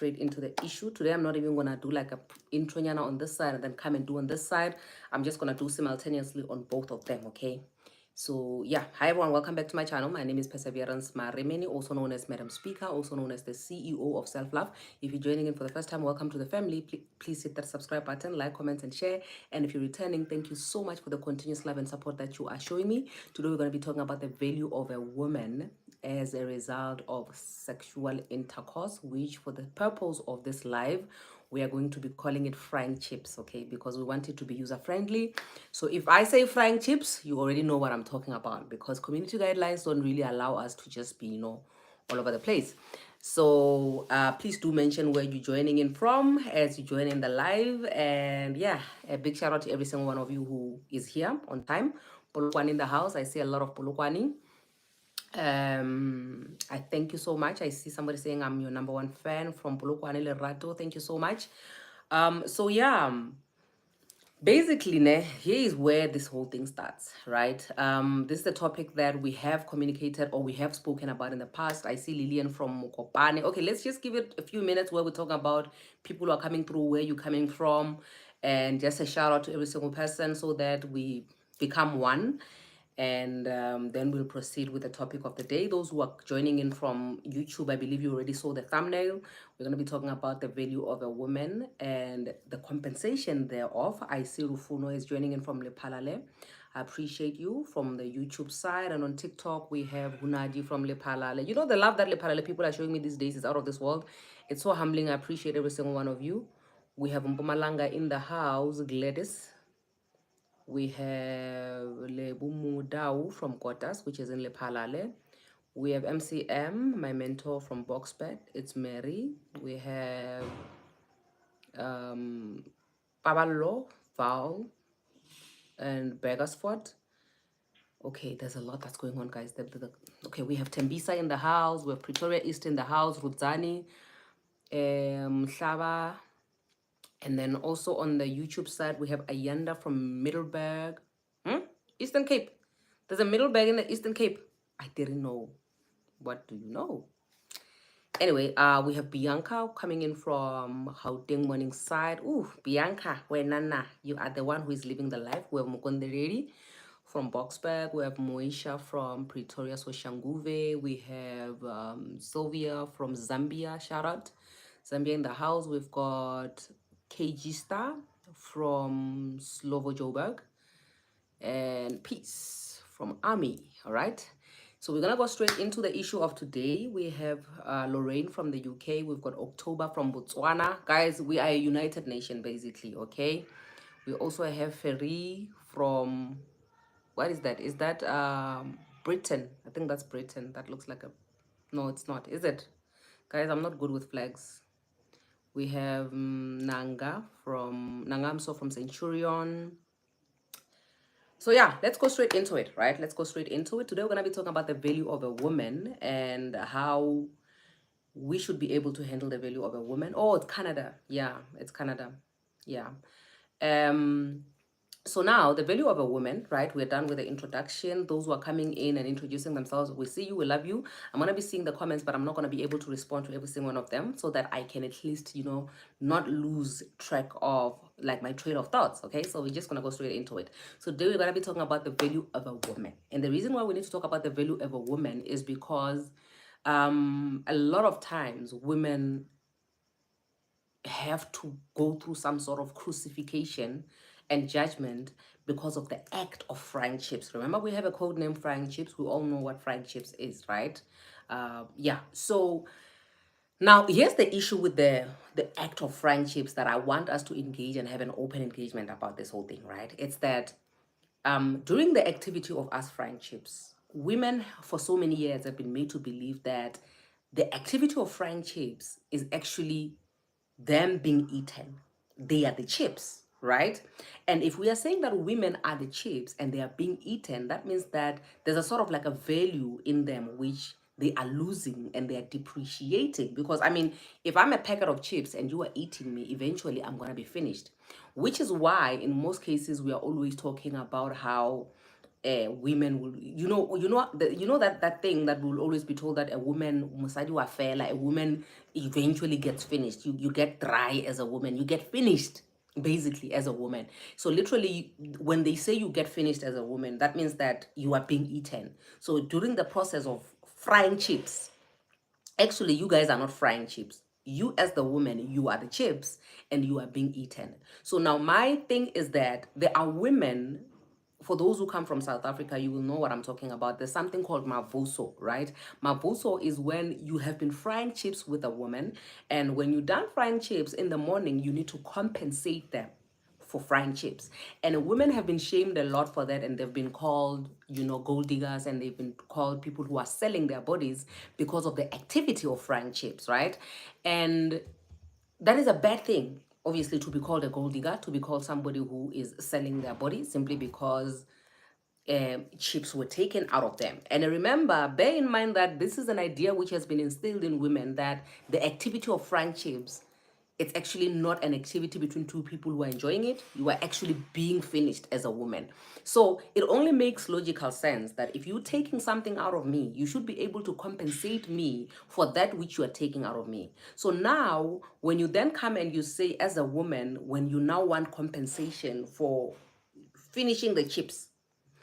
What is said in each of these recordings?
straight into the issue. Today, I'm not even gonna do like a intro nyana on this side and then come and do on this side. I'm just gonna do simultaneously on both of them, okay? So yeah, hi everyone, welcome back to my channel. My name is Perseverance Maremeni, also known as Madam Speaker, also known as the CEO of Self Love. If you're joining in for the first time, welcome to the family. Please hit that subscribe button, like, comment, and share. And if you're returning, thank you so much for the continuous love and support that you are showing me. Today, we're going to be talking about the value of a woman as a result of sexual intercourse, which for the purpose of this live, we are going to be calling it frying chips, okay? Because we want it to be user friendly. So if I say frying chips, you already know what I'm talking about, because community guidelines don't really allow us to just be, all over the place. So please do mention where you're joining in from as you join in the live. And yeah, a big shout out to every single one of you who is here on time. Polokwane in the house. I see a lot of Polokwane. I thank you so much. I see somebody saying I'm your number one fan from Polokwane Lerato. Thank you so much. So yeah, basically here is where this whole thing starts, right? This is the topic that we have communicated or we have spoken about in the past. I see Lillian from Mokopane. Okay, let's just give it a few minutes where we talk about people who are coming through, where you're coming from, and just a shout out to every single person so that we become one. And then we'll proceed with the topic of the day. Those who are joining in from YouTube, I believe you already saw the thumbnail. We're going to be talking about the value of a woman and the compensation thereof. I see Rufuno is joining in from Lepalale. I appreciate you from the YouTube side. And on TikTok, we have Hunadi from Lepalale. You know, the love that Lepalale people are showing me these days is out of this world. It's so humbling. I appreciate every single one of you. We have Mpumalanga in the house, Gladys. We have Lebumu Dau from Kotas, which is in Lepalale. We have MCM, my mentor from Boxbet. It's Mary. We have Pablo, Val, and Begersford. Okay, there's a lot that's going on, guys. Okay, we have Tembisa in the house. We have Pretoria East in the house. Rudzani, Slava. And then also on the YouTube side, we have Ayanda from Middleburg. Eastern Cape. There's a Middleburg in the Eastern Cape. I didn't know. What do you know? Anyway, we have Bianca coming in from Gauteng Morning Side. Ooh, Bianca, Nana, you are the one who is living the life. We have Mukondereri from Boxburg. We have Moisha from Pretoria, Soshanguve. We have Sylvia from Zambia. Shout out. Zambia in the house. We've got KG Star from Slovo Joburg. And Peace from Army. All right. So we're going to go straight into the issue of today. We have Lorraine from the UK. We've got October from Botswana. Guys, we are a united nation, basically, okay? We also have Ferry from, what is that? Is that Britain? I think that's Britain. That looks like a, no, it's not. Is it? Guys, I'm not good with flags. We have Nanga from, Nangamso from Centurion. So yeah, let's go straight into it, right? Let's go straight into it. Today, we're going to be talking about the value of a woman and how we should be able to handle the value of a woman. Oh, it's Canada. Yeah, it's Canada. Yeah. So now the value of a woman, right? We're done with the introduction. Those who are coming in and introducing themselves, we see you, we love you. I'm going to be seeing the comments, but I'm not going to be able to respond to every single one of them so that I can at least, not lose track of like my trail of thoughts. Okay. So we're just going to go straight into it. So today we're going to be talking about the value of a woman. And the reason why we need to talk about the value of a woman is because a lot of times women have to go through some sort of crucifixion and judgment because of the act of frying chips. Remember, we have a code name, frying chips. We all know what frying chips is, right? Yeah. So now here's the issue with the act of frying chips that I want us to engage and have an open engagement about this whole thing, right? It's that during the activity of us frying chips, women for so many years have been made to believe that the activity of frying chips is actually them being eaten. They are the chips, right? And if we are saying that women are the chips and they are being eaten, that means that there's a sort of like a value in them which they are losing and they are depreciating. Because I mean, if I'm a packet of chips and you are eating me, eventually I'm going to be finished. Which is why in most cases we are always talking about how women will, that thing that will always be told, that a woman mosadi wa fela, a woman eventually gets finished. You get dry as a woman, you get finished basically as a woman. So literally, when they say you get finished as a woman, that means that you are being eaten. So during the process of frying chips, actually you guys are not frying chips. You as the woman, you are the chips, and you are being eaten. So now my thing is that there are women, for those who come from South Africa, you will know what I'm talking about. There's something called mavoso, right? Mavoso is when you have been frying chips with a woman, and when you're done frying chips in the morning, you need to compensate them for frying chips. And women have been shamed a lot for that, and they've been called, gold diggers, and they've been called people who are selling their bodies because of the activity of frying chips, right? And that is a bad thing, obviously, to be called a gold digger, to be called somebody who is selling their body simply because chips were taken out of them. And remember, bear in mind that this is an idea which has been instilled in women, that the activity of frying chips, it's actually not an activity between two people who are enjoying it. You are actually being finished as a woman. So it only makes logical sense that if you're taking something out of me, you should be able to compensate me for that which you are taking out of me. So now, when you then come and you say, as a woman, when you now want compensation for finishing the chips,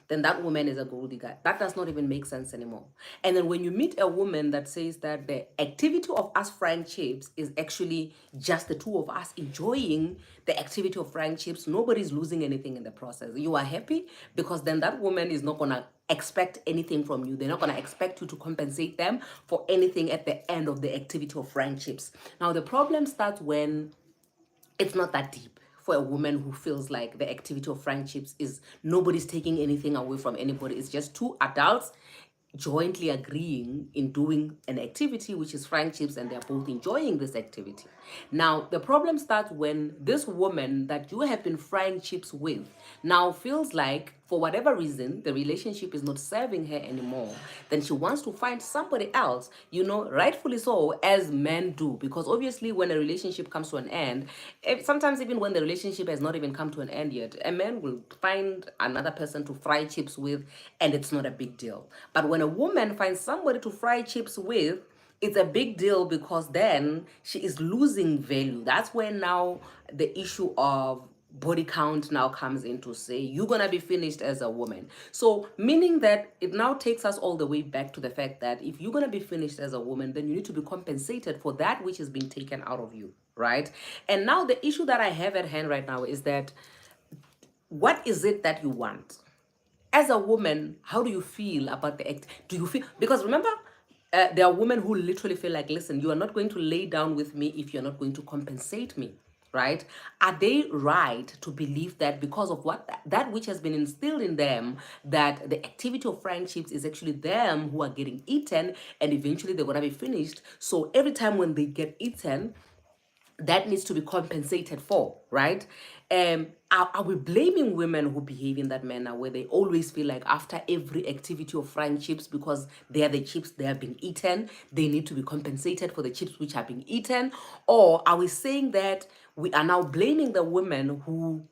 then that woman is a gold digger. That does not even make sense anymore. And then when you meet a woman that says that the activity of us frying chips is actually just the two of us enjoying the activity of frying chips, nobody's losing anything in the process. You are happy because then that woman is not going to expect anything from you. They're not going to expect you to compensate them for anything at the end of the activity of frying chips. Now, the problem starts when it's not that deep for a woman who feels like the activity of frying chips is nobody's taking anything away from anybody. It's just two adults jointly agreeing in doing an activity which is frying chips, and they're both enjoying this activity. Now the problem starts when this woman that you have been frying chips with now feels like, for whatever reason, the relationship is not serving her anymore. Then she wants to find somebody else, rightfully so, as men do. Because obviously, when a relationship comes to an end, sometimes even when the relationship has not even come to an end yet, a man will find another person to fry chips with, and it's not a big deal. But when a woman finds somebody to fry chips with, it's a big deal, because then she is losing value. That's where now the issue of body count now comes into say. You're gonna be finished as a woman. So meaning that it now takes us all the way back to the fact that if you're gonna be finished as a woman, then you need to be compensated for that which is being taken out of you, right? And now the issue that I have at hand right now is that, what is it that you want? As a woman, how do you feel about the act? Do you feel, because remember, there are women who literally feel like, listen, you are not going to lay down with me if you're not going to compensate me, right? Are they right to believe that because of what that which has been instilled in them, that the activity of frying chips is actually them who are getting eaten, and eventually they're gonna be finished? So every time when they get eaten, that needs to be compensated for, right? Are we blaming women who behave in that manner, where they always feel like after every activity of frying chips, because they are the chips, they are being eaten, they need to be compensated for the chips which are being eaten? Or are we saying that we are now blaming the women who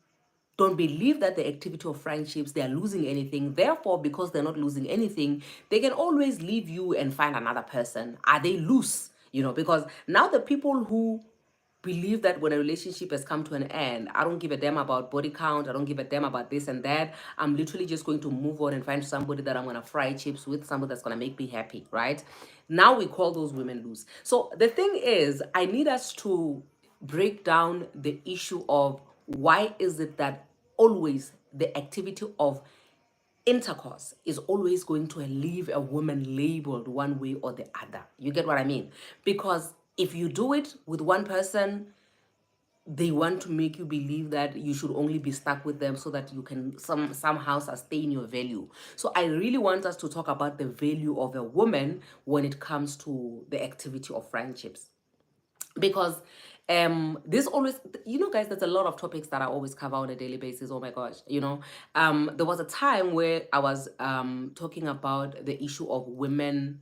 don't believe that the activity of frying chips, they are losing anything? Therefore, because they're not losing anything, they can always leave you and find another person. Are they loose? Because now the people who believe that when a relationship has come to an end, I don't give a damn about body count, I don't give a damn about this and that. I'm literally just going to move on and find somebody that I'm going to fry chips with, somebody that's going to make me happy, right? Now we call those women loose. So the thing is, I need us to break down the issue of, why is it that always the activity of intercourse is always going to leave a woman labeled one way or the other? You get what I mean? Because if you do it with one person, they want to make you believe that you should only be stuck with them so that you can somehow sustain your value. So I really want us to talk about the value of a woman when it comes to the activity of friendships. Because this always, guys, there's a lot of topics that I always cover on a daily basis. Oh my gosh, there was a time where I was talking about the issue of women,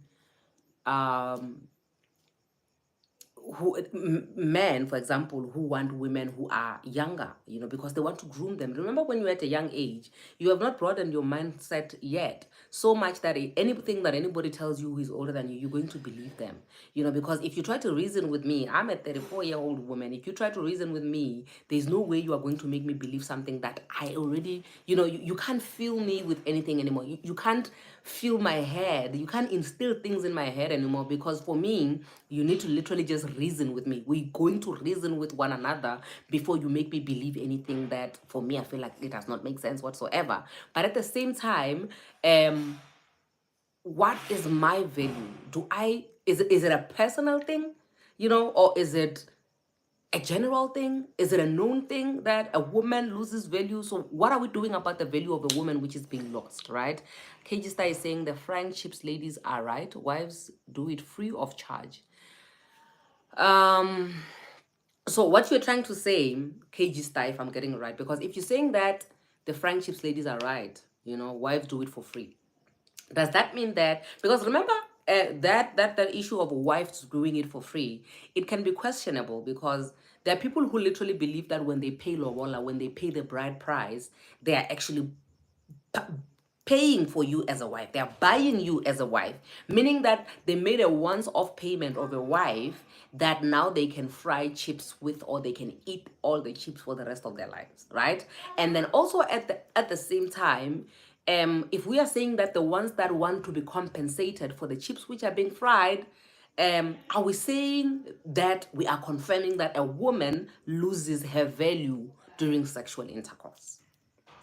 men, for example, who want women who are younger, because they want to groom them. Remember, when you're at a young age, you have not broadened your mindset yet so much that anything that anybody tells you who is older than you, you're going to believe them. Because if you try to reason with me, I'm a 34-year-old woman. If you try to reason with me, there's no way you are going to make me believe something that I already, you can't fill me with anything anymore. You can't fill my head. You can't instill things in my head anymore, because for me, you need to literally just reason with me. We're going to reason with one another before you make me believe anything that, for me, I feel like it does not make sense whatsoever. But at the same time, what is my value? Is it a personal thing, or is it a general thing? Is it a known thing that a woman loses value? So what are we doing about the value of a woman which is being lost, right? KG Star is saying the friendships ladies are right. Wives do it free of charge. Um, so what you're trying to say, KG Star, if I'm getting it right, because if you're saying that the friendships ladies are right, wives do it for free, does that mean that, because remember, that issue of wives doing it for free, it can be questionable, because there are people who literally believe that when they pay lobola, when they pay the bride price, they are actually paying for you as a wife. They are buying you as a wife, meaning that they made a once-off payment of a wife that now they can fry chips with, or they can eat all the chips for the rest of their lives, right? And then also at the same time, if we are saying that the ones that want to be compensated for the chips which are being fried, are we saying that we are confirming that a woman loses her value during sexual intercourse?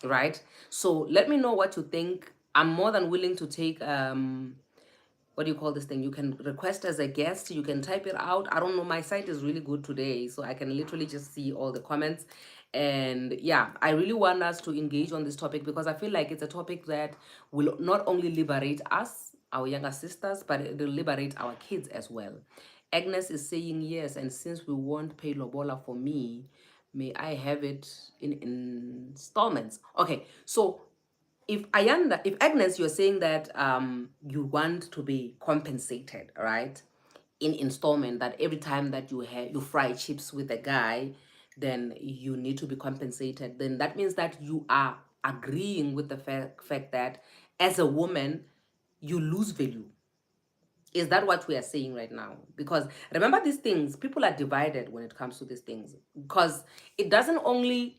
Right? So let me know what you think. I'm more than willing to take what do you call this thing? You can request as a guest, you can type it out. I don't know, my site is really good today, so I can literally just see all the comments. And yeah, I really want us to engage on this topic, because I feel like it's a topic that will not only liberate us, our younger sisters, but it will liberate our kids as well. Agnes is saying yes, and since we won't pay lobola for me, may I have it in installments? Okay, so if Agnes, you're saying that you want to be compensated, right, in installment, that every time that you fry chips with a guy, then you need to be compensated, then that means that you are agreeing with the fact that as a woman you lose value. Is that what we are saying right now? Because remember, these things, people are divided when it comes to these things, because it doesn't only,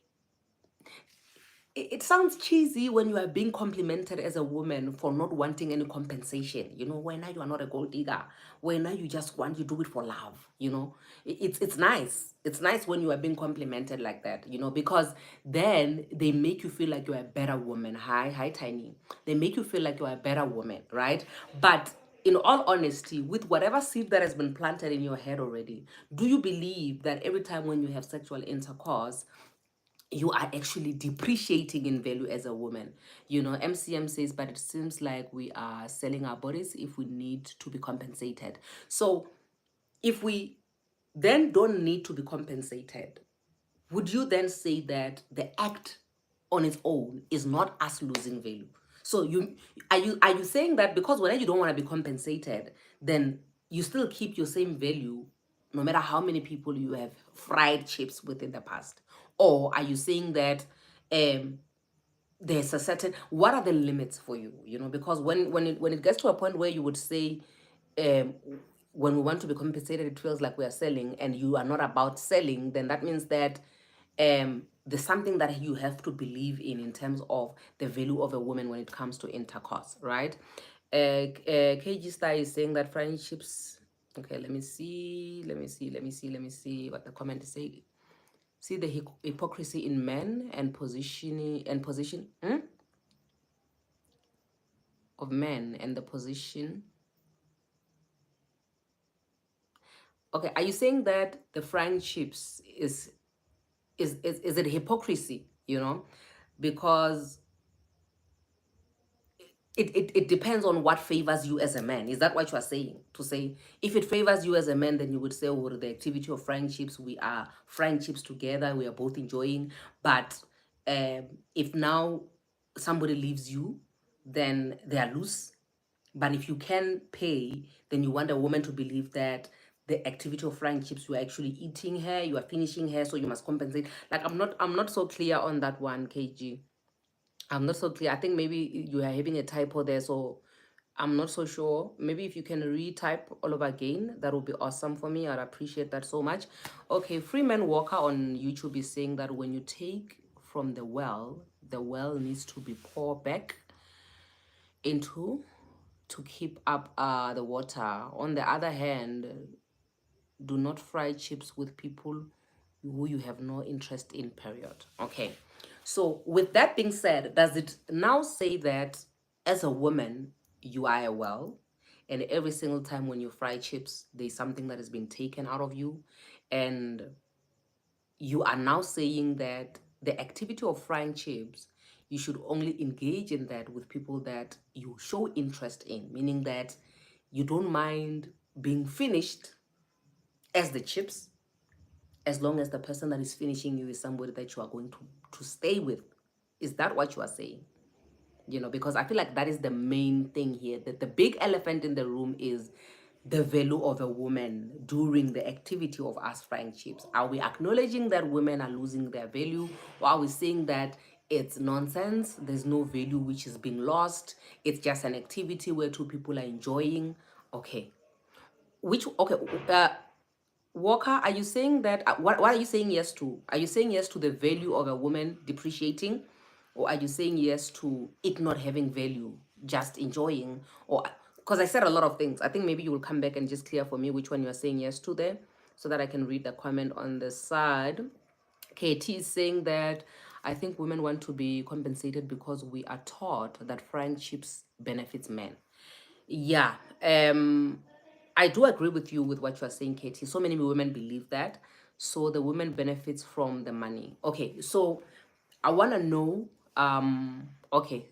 it sounds cheesy when you are being complimented as a woman for not wanting any compensation. When you are not a gold digger, when you just want, you do it for love. It's nice. It's nice when you are being complimented like that. Because then they make you feel like you're a better woman. Hi, Tiny. They make you feel like you're a better woman, right? But in all honesty, with whatever seed that has been planted in your head already, do you believe that every time when you have sexual intercourse, you are actually depreciating in value as a woman? MCM says, but it seems like we are selling our bodies if we need to be compensated. So if we then don't need to be compensated, would you then say that the act on its own is not us losing value? So are you saying that because whenever you don't want to be compensated, then you still keep your same value no matter how many people you have fried chips with in the past? Or are you saying that there's a certain, what are the limits for you? Because when it gets to a point where you would say, um when we want to be compensated, it feels like we are selling, and you are not about selling, then that means that there's something that you have to believe in terms of the value of a woman when it comes to intercourse, right? KG Star is saying that friendships. Okay, let me see what the comment is saying. See the hypocrisy in men and position of men and the position. Okay, are you saying that the friendships is it hypocrisy? Because it depends on what favors you as a man. Is that what you are saying? To say, if it favors you as a man, then you would say, oh, the activity of friendships, we are friendships together, we are both enjoying. But if now somebody leaves you, then they are loose. But if you can pay, then you want a woman to believe that the activity of frying chips, you are actually eating her, you are finishing her, so you must compensate. Like I'm not so clear on that one, KG. I'm not so clear. I think maybe you are having a typo there, so I'm not so sure. Maybe if you can retype all over again, that would be awesome for me. I'd appreciate that so much. Okay, Freeman Walker on YouTube is saying that when you take from the well needs to be poured back into to keep up the water. On the other hand, do not fry chips with people who you have no interest in, period. Okay, so with that being said, does it now say that as a woman you are a well, and every single time when you fry chips there's something that has been taken out of you, and you are now saying that the activity of frying chips, you should only engage in that with people that you show interest in, meaning that you don't mind being finished as the chips, as long as the person that is finishing you is somebody that you are going to stay with. Is that what you are saying? Because I feel like that is the main thing here, that the big elephant in the room is the value of a woman during the activity of us frying chips. Are we acknowledging that women are losing their value, or are we saying that it's nonsense, there's no value which is being lost, it's just an activity where two people are enjoying? Okay, Walker, are you saying that, what are you saying yes to? Are you saying yes to the value of a woman depreciating? Or are you saying yes to it not having value, just enjoying? Or, because I said a lot of things. I think maybe you will come back and just clear for me which one you are saying yes to there, so that I can read the comment on the side. KT is saying that I think women want to be compensated because we are taught that frying chips benefits men. Yeah, I do agree with you with what you are saying, Katie. So many women believe that. So the woman benefits from the money. Okay, so I want to know. Okay,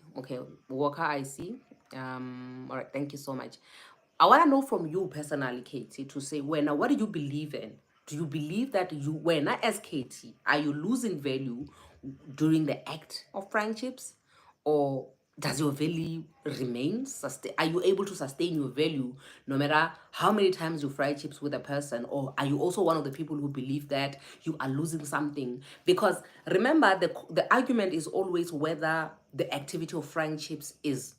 Walker, I see. All right, thank you so much. I want to know from you personally, Katie, to say, what do you believe in? Do you believe that as Katie, are you losing value during the act of friendships? Or does your value remain? Are you able to sustain your value no matter how many times you fry chips with a person? Or are you also one of the people who believe that you are losing something? Because remember, the argument is always whether the activity of frying chips is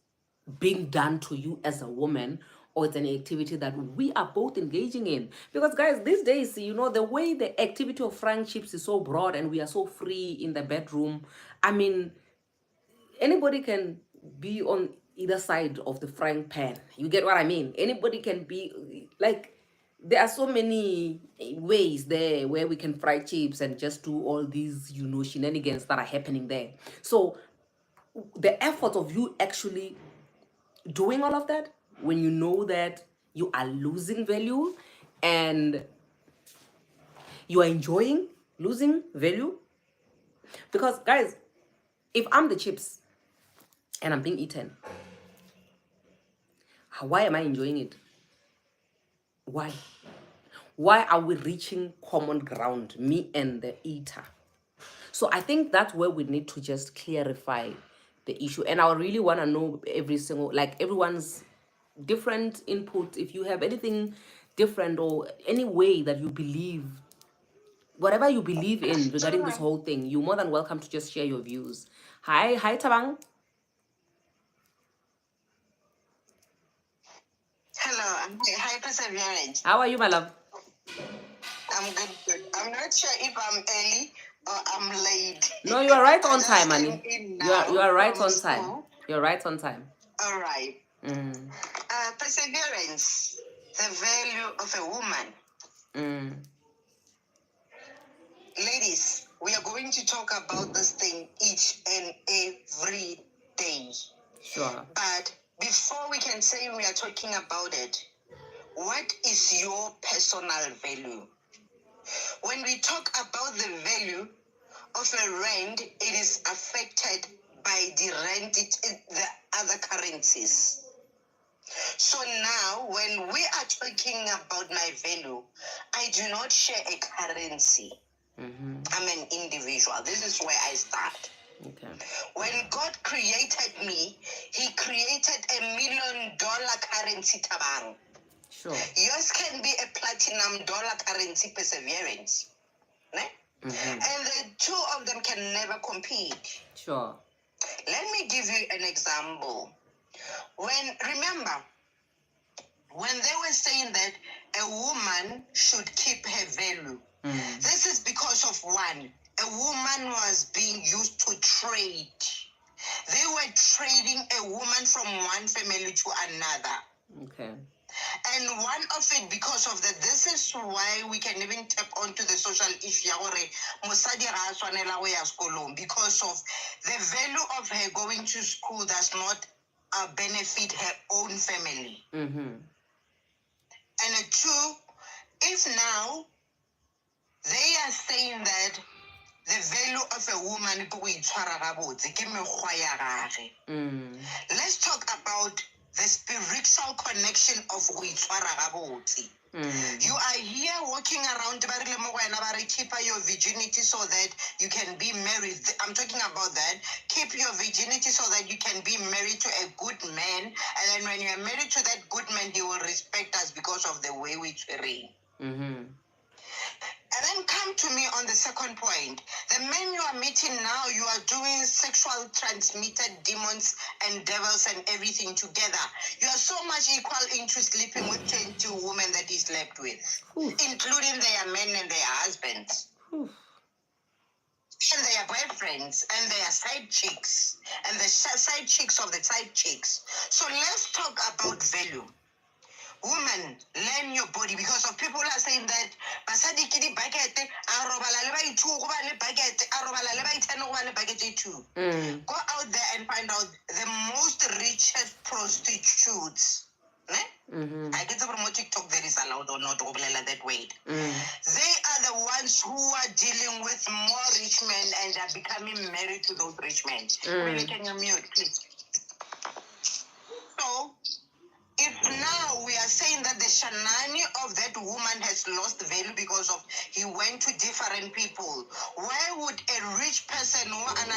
being done to you as a woman, or it's an activity that we are both engaging in. Because guys, these days, the way the activity of frying chips is so broad and we are so free in the bedroom, I mean, anybody can be on either side of the frying pan. You get what I mean? Anybody can be like, there are so many ways there where we can fry chips and just do all these, shenanigans that are happening there. So the effort of you actually doing all of that, when you know that you are losing value and you are enjoying losing value. Because guys, if I'm the chips and I'm being eaten, why am I enjoying it? Why are we reaching common ground, me and the eater? So I think that's where we need to just clarify the issue. And I really want to know everyone's different input. If you have anything different or any way that you believe, whatever you believe in regarding this whole thing, you're more than welcome to just share your views. Hi Tabang. Hello, hi Perseverance. How are you, my love? I'm good. I'm not sure if I'm early or I'm late. No, you are right I on just time, came honey. in You are now right from on time. school. You're right on time. All right. Perseverance, the value of a woman. Ladies, we are going to talk about this thing each and every day. Sure. But before we can say we are talking about it, what is your personal value? When we talk about the value of a rand, it is affected by the rand, the other currencies. So now, when we are talking about my value, I do not share a currency. I'm an individual. This is where I start. Okay. When God created me, He created $1 million currency, Tabang. Sure. Yours can be a platinum dollar currency perseverance. Ne? Mm-hmm. And the two of them can never compete. Sure. Let me give you an example. Remember, when they were saying that a woman should keep her value, this is because of one, a woman was being used to trade. They were trading a woman from one family to another. Okay. And one of it, because of that, this is why we can even tap onto the social issue because of the value of her going to school does not benefit her own family. Mm-hmm. And two, if now they are saying that the value of a woman let's talk about the spiritual connection of you are here walking around, keep your virginity so that you can be married. I'm talking about that. Keep your virginity so that you can be married to a good man. And then when you are married to that good man, he will respect us because of the way we train. Mm-hmm. And then come to me on the second point. The men you are meeting now, you are doing sexual transmitted demons and devils and everything together. You are so much equal into sleeping with 20 women that he slept with, including their men and their husbands. And their boyfriends and their side chicks and the side chicks of the side chicks. So let's talk about value. Woman, learn your body, because of people are saying that basadi ke di bucket a robala le ba ithu go ba le bucket a robala le ba ithano go ba le bucket too. Go out there and find out the most richest prostitutes. I get from TikTok that is allowed or not that way. They are the ones who are dealing with more rich men and are becoming married to those rich men. Can you mute, please? So if now we are saying that the shanani of that woman has lost value because of he went to different people, why would a rich person who and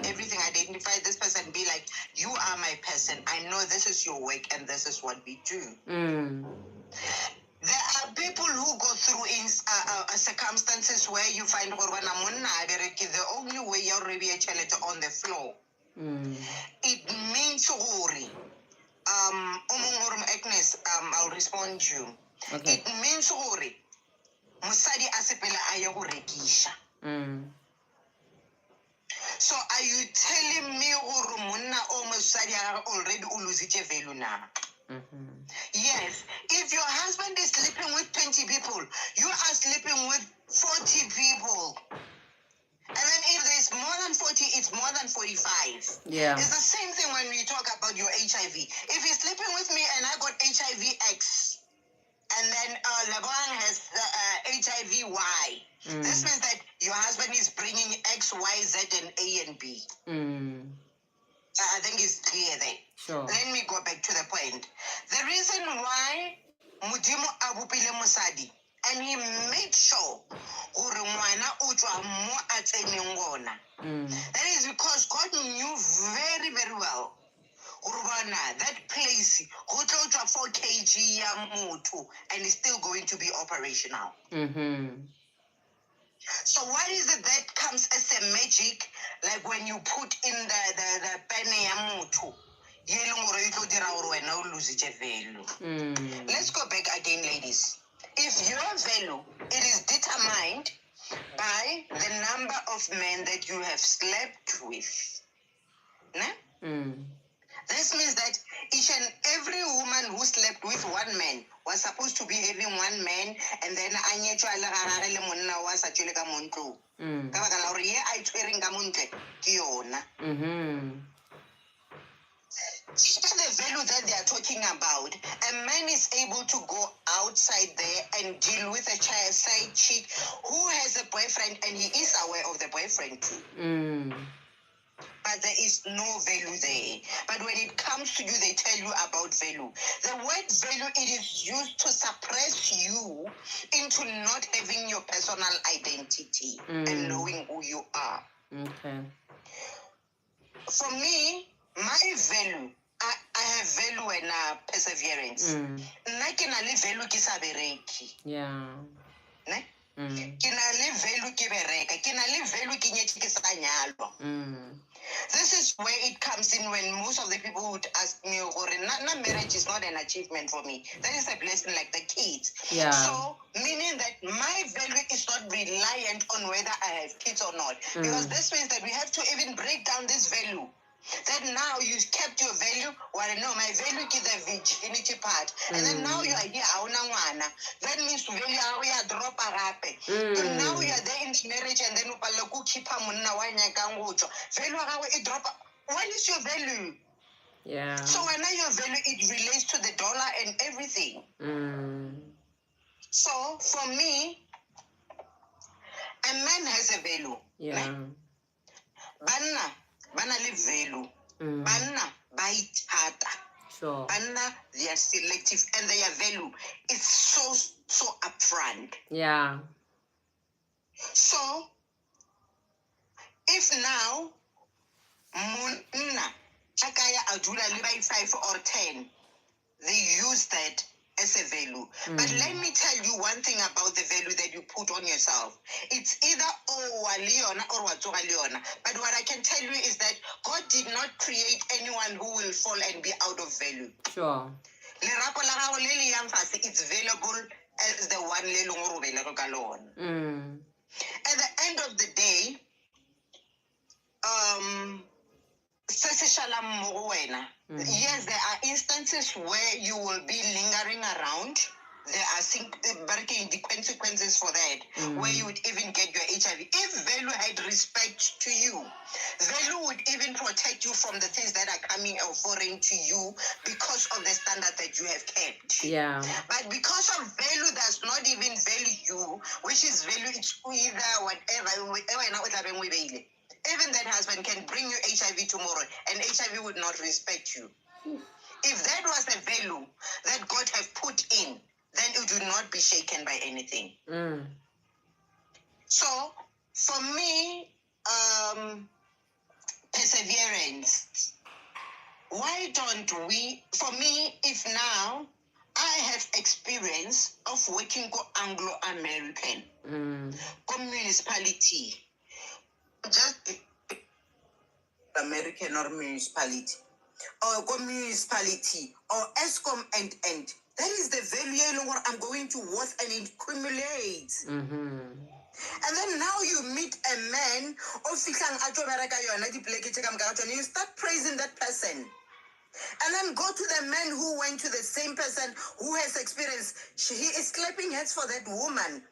everything identify this person be like, you are my person, I know this is your work and this is what we do? There are people who go through in circumstances where you find the only way you're already on the floor. It means Agnes, I'll respond to you. Okay. It means musadi asepela aya go rekisha. So are you telling me gore monna o musadi already o lositse value now? Yes. If your husband is sleeping with 20 people, you are sleeping with 40 people. And then if there's more than 40, it's more than 45. Yeah. It's the same thing when we talk about your HIV. If you're sleeping with me and I got HIV X, and then Lebon has HIV-Y, this means that your husband is bringing X, Y, Z, and A and B. I think it's clear there. Sure. Let me go back to the point. The reason why Mudimu abupile musadi, and he made sure that is because God knew very, very well that place 4 kg and is still going to be operational. So what is it that comes as a magic, like when you put in the pene ya motho? Let's go back again, ladies. If your value, it is determined by the number of men that you have slept with. This means that each and every woman who slept with one man was supposed to be having one man, and then the value that they are talking about, a man is able to go outside there and deal with a side chick who has a boyfriend, and he is aware of the boyfriend too. But there is no value there. But when it comes to you, they tell you about value. The word value, it is used to suppress you into not having your personal identity and knowing who you are. Okay. For me, my value I have value and perseverance. Nna ke na le value ke sa bereke. Yeah. Ne? Ke na le value ke bereka. Ke na le value ke nyetse ke sa nyalwa. This is where it comes in when most of the people would ask me, marriage is not an achievement for me. That is a blessing like the kids. Yeah. So, meaning that my value is not reliant on whether I have kids or not. Because this means that we have to even break down this value. That now you've kept your value, well, no, my value is the virginity part. And then now you are here, that means value are drop a rape. So now you are there in marriage and then you keep value it drop. What is your value? Yeah. So when your value, it relates to the dollar and everything. So for me, a man has a value. Yeah. Bana live value. Bana buy harder. Sure. Bana, they are selective and their value is so upfront. Yeah. So if now Muna Chakaya Adula live 5 or 10, they use that as a value. But let me tell you one thing about the value that you put on yourself. It's either Leona or Watoga Leona. But what I can tell you is that God did not create anyone who will fall and be out of value. Sure. It's valuable as the one. At the end of the day, yes, there are instances where you will be lingering around. There are the consequences for that, where you would even get your HIV. If value had respect to you, value would even protect you from the things that are coming or foreign to you because of the standard that you have kept. Yeah. But because of value does not even value you, which is value, it's either whatever. Even that husband can bring you HIV tomorrow and HIV would not respect you. If that was the value that God have put in, then it would not be shaken by anything. So, for me, perseverance. Why don't we, for me, if now I have experience of working for Anglo-American municipality, just American or municipality, or municipality, or ESCOM and that is the value I'm going to worth and accumulate. And then now you meet a man, you start praising that person. And then go to the man who went to the same person who has experience. He is clapping hands for that woman.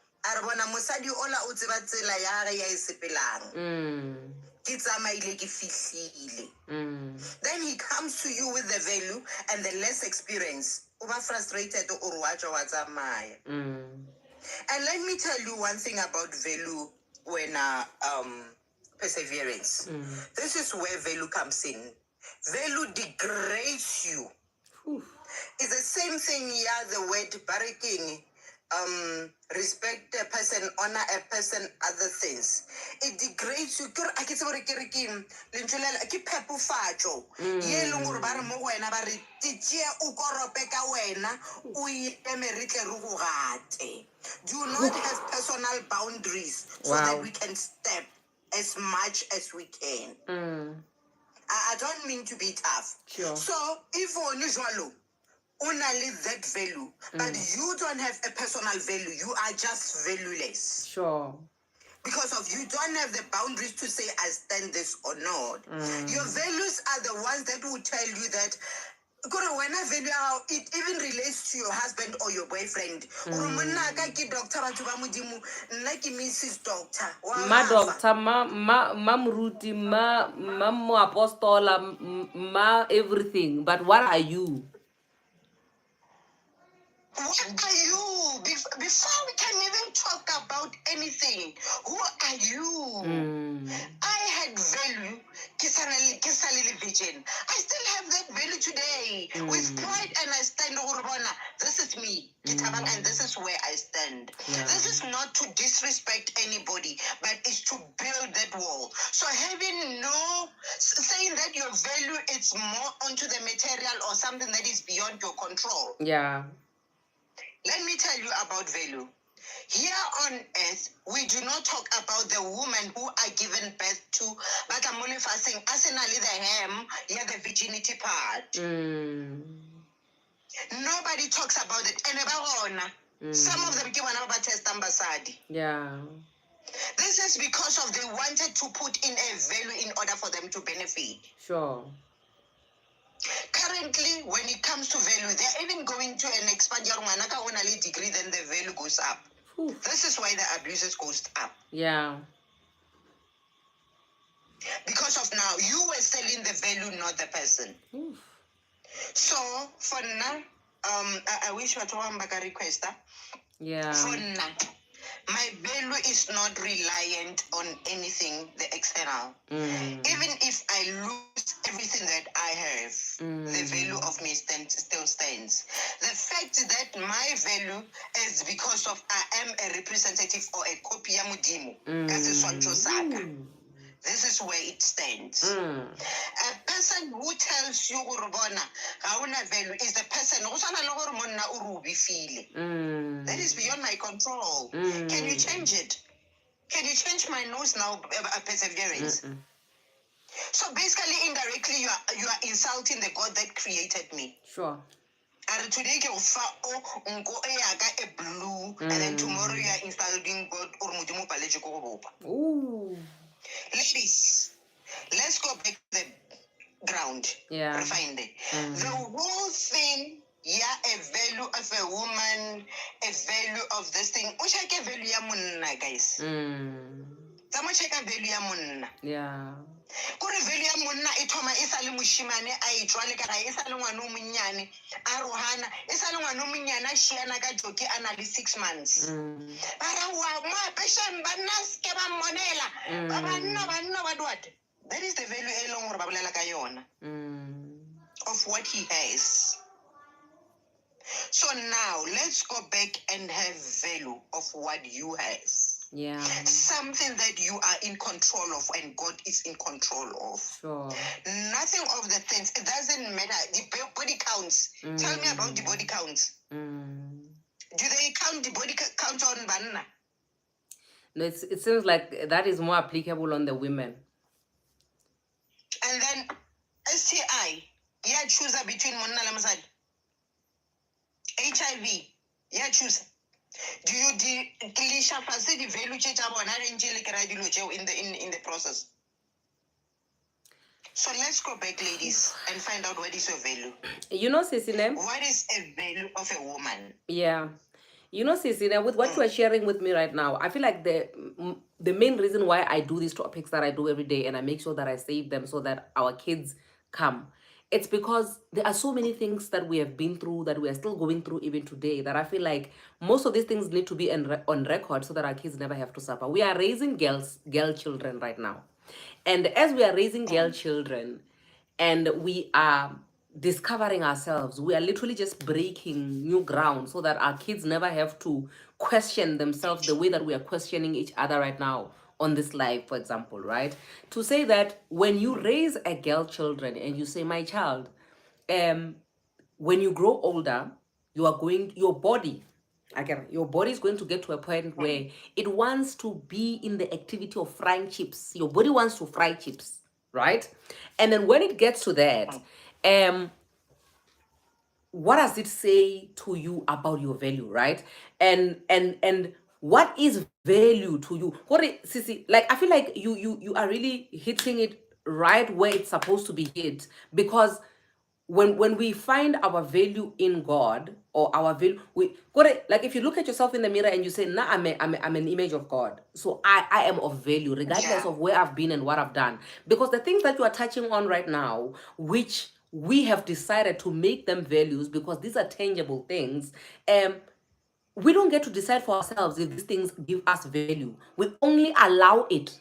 Then he comes to you with the value and the less experience. Over frustrated or watch. And let me tell you one thing about value when perseverance. This is where value comes in. Value degrades you. It's the same thing here, the word barraking. Respect a person, honor a person, other things. It degrades you. Do not have personal boundaries so that we can step as much as we can. I don't mean to be tough. Sure. So, if unusual, only that value, but you don't have a personal value, you are just valueless. Sure. Because of you don't have the boundaries to say I stand this or not. Your values are the ones that will tell you that when I value how it even relates to your husband or your boyfriend. Ma doctor, ma muruti, ma mo apostola, ma everything. But what are you? What are you? Before we can even talk about anything, who are you? I had value. ke sa le virgin, I still have that value today with pride, and I stand over bona. This is me, Kitabang, and this is where I stand. Yeah. This is not to disrespect anybody, but it's to build that wall. So having saying that your value is more onto the material or something that is beyond your control. Yeah. Let me tell you about value. Here on earth, we do not talk about the women who are given birth to, but I'm only fasting, arsenally the hem, yeah, the virginity part. Nobody talks about it. And some of them give another test ambassador. Yeah. This is because of they wanted to put in a value in order for them to benefit. Sure. Currently, when it comes to value, they're even going to an expand only degree, then the value goes up. Oof. This is why the abuses goes up. Yeah. Because of now, you were selling the value, not the person. Oof. So for now, I wish what one back a requester. Yeah. For now, my value is not reliant on anything, the external. Even if I lose everything that I have, the value of me still stands. The fact that my value is because of I am a representative or a copy of Mudimu. This is where it stands. A person who tells you value is the person that is beyond my control. Can you change it? Can you change my nose now, perseverance? So basically, indirectly, you are insulting the God that created me. Sure. And today you a blue, and then tomorrow you are insulting God or Mudimu Palejiko. Ooh. Ladies, let's go back to the ground. Yeah. Refine it. The whole thing, yeah, a value of a woman, a value of this thing. Check a value ya munna, guys. Check a value ya munna. Yeah. Kuri value ya munna itoma isali mushimane aitwale kana isali ngwana umunyane arohana isali ngwana umunyane ashiana ka joki anali 6 months. That is the value of what he has. So now let's go back and have value of what you have. Yeah. Something that you are in control of and God is in control of. Sure. Nothing of the things. It doesn't matter. The body counts. Tell me about the body counts. Do they count the body count on banana? No, it seems like that is more applicable on the women. And then STI, yeah, choose between Monna Lamazad. HIV, yeah, choose. Do you the value in the process? So let's go back, ladies, and find out what is your value. You know, Cecilia, what is a value of a woman? Yeah. You know, Cecilia, with what you are sharing with me right now, I feel like the main reason why I do these topics that I do every day and I make sure that I save them so that our kids come, it's because there are so many things that we have been through, that we are still going through even today, that I feel like most of these things need to be on record so that our kids never have to suffer. We are raising girl children right now. And as we are raising girl children and we are discovering ourselves, we are literally just breaking new ground so that our kids never have to question themselves the way that we are questioning each other right now on this live, for example, right? To say that when you raise a girl children and you say, my child, when you grow older, you are going, your body is going to get to a point where it wants to be in the activity of frying chips. Your body wants to fry chips, right? And then when it gets to that, what does it say to you about your value, right? And what is value to you? Sissy, like I feel like you are really hitting it right where it's supposed to be hit, because when we find our value in God, or our value, like if you look at yourself in the mirror and you say, nah, I'm an image of God, so I am of value regardless of where I've been and what I've done. Because the things that you are touching on right now, which we have decided to make them values because these are tangible things, we don't get to decide for ourselves if these things give us value. We only allow it.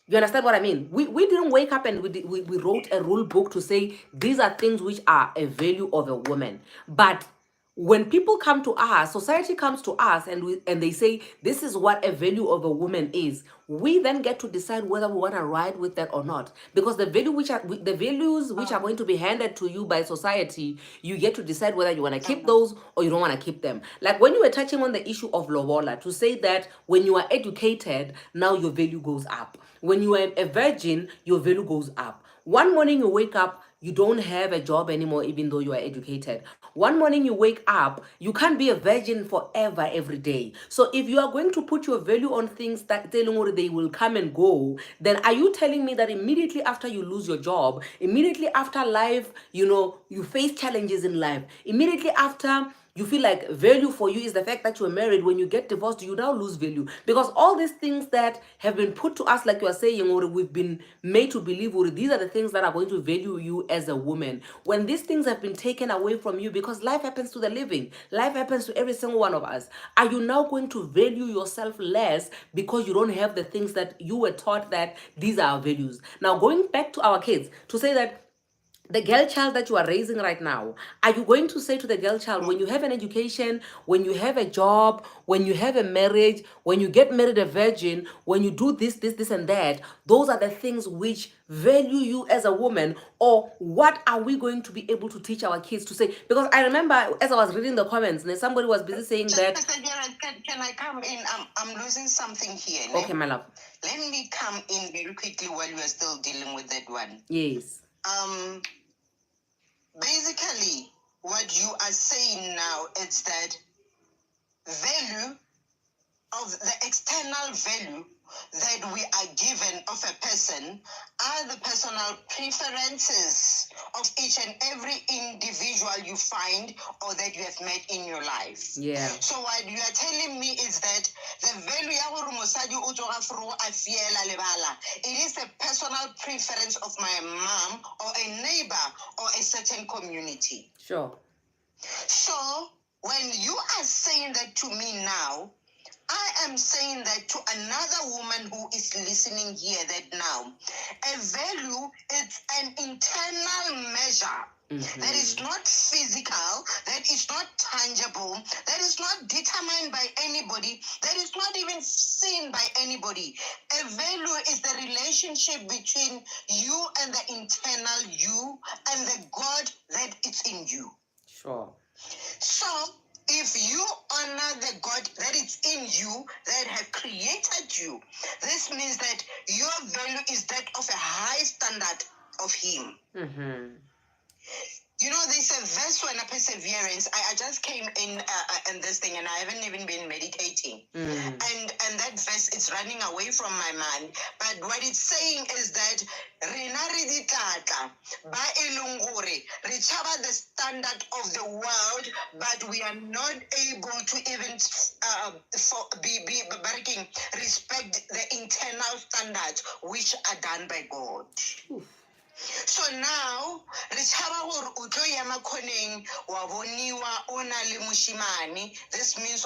You understand what I mean? We didn't wake up and we wrote a rule book to say these are things which are a value of a woman. But when people come to us, society comes to us and they say this is what a value of a woman is. We then get to decide whether we want to ride with that or not. Because the values which are going to be handed to you by society, you get to decide whether you want to keep those or you don't want to keep them. Like when you were touching on the issue of lobola, to say that when you are educated, now your value goes up. When you are a virgin, your value goes up. One morning you wake up, you don't have a job anymore, even though you are educated. One morning you wake up, you can't be a virgin forever every day. So if you are going to put your value on things that they will come and go, then are you telling me that immediately after you lose your job, immediately after life, you face challenges in life, immediately after you feel like value for you is the fact that you are married, when you get divorced you now lose value? Because all these things that have been put to us, like you are saying, or we've been made to believe, or these are the things that are going to value you as a woman, when these things have been taken away from you, because life happens to the living, life happens to every single one of us, are you now going to value yourself less because you don't have the things that you were taught that these are our values? Now going back to our kids, to say that the girl child that you are raising right now, are you going to say to the girl child, when you have an education, when you have a job, when you have a marriage, when you get married a virgin, when you do this, and that, those are the things which value you as a woman? Or what are we going to be able to teach our kids to say? Because I remember as I was reading the comments, and somebody was busy saying that. Mr. Gerard, can I come in? I'm losing something here. Okay, my love. Let me come in very quickly while you are still dealing with that one. Yes. Basically, what you are saying now is that value of the external value that we are given of a person are the personal preferences of each and every individual you find or that you have met in your life. Yeah. So what you are telling me is that the value it is a personal preference of my mom or a neighbor or a certain community. Sure. So when you are saying that to me now, I am saying that to another woman who is listening here that now, a value is an internal measure. Mm-hmm. That is not physical, that is not tangible, that is not determined by anybody, that is not even seen by anybody. A value is the relationship between you and the internal you and the God that is in you. Sure. So, if you honor the God that is in you, that have created you, this means that your value is that of a high standard of Him. Mm-hmm. You know, there's a verse when a perseverance. I just came in this thing, and I haven't even been meditating. And that verse is running away from my mind. But what it's saying is that reach the standard of the world, but we are not able to even respect the internal standards which are done by God. Oof. So now, this means